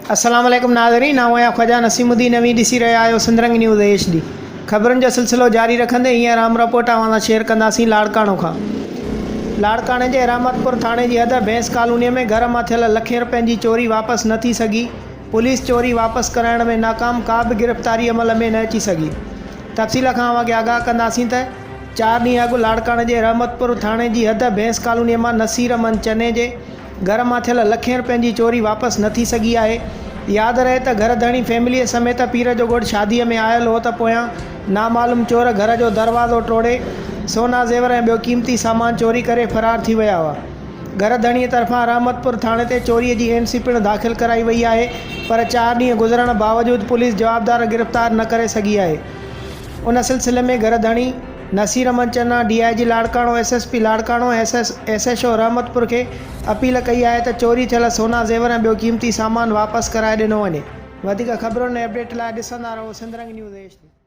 अस्सलाम वालेकुम नाज़रीन, आऊं आहियां ख्वाजा नसीमुद्दीन नवी ॾिसी रहिया आहियो सिंधरंग न्यूज़ HD। ख़बरुनि जो सिलसिलो जारी रखंदे हींअर अहम रिपोर्ट अवां शेयर कंदासीं लाड़काणो खां। लाड़काणे जे रहमतपुर थाणे जी हद भैंस कॉलोनीअ में घर मां थियल लखें रुपयनि जी चोरी वापसि न थी सघी। पुलिस चोरी वापसि कराइण में नाकाम, का बि गिरफ़्तारी अमल में न अची सघी। तफ़सील खां अवांखे आगाह कंदासीं त 4 ॾींहं अॻु लाड़काणे जे रहमतपुर थाणे जी हद भैंस कॉलोनीअ मां नसीर अमन चने जे घर मां थियल लखें रुपयनि जी चोरी वापसि न थी सघी आहे। यादि रहे त घर धणी फैमिलीअ समेत पीर जो गोड़ शादीअ में आयल हो त पोयां नामालूम चोर घर जो दरवाज़ो टोड़े सोना ज़ेवर ऐं ॿियो क़ीमती सामान चोरी करे फ़रार थी विया हुआ। घर धणीअ तरफ़ां रहमतपुर थाणे ते चोरीअ जी NC पिणु दाख़िल कराई वई आहे, पर 4 ॾींहं गुज़रण बावजूदि पुलिस जवाबदार गिरफ़्तार न करे सघी आहे। उन सिलसिले में घर धणी नसीर अमन चन्ना DIG Larkana, SSP Larkana, SHO Rahmatpur खे अपील कई आहे त चोरी थियल सोना ज़ेवर ऐं ॿियो क़ीमती सामान वापसि कराए ॾिनो वञे। वधीक ख़बरुनि ऐं अपडेट लाइ ॾिसंदा रहो सिंधरंग न्यूज़ HD।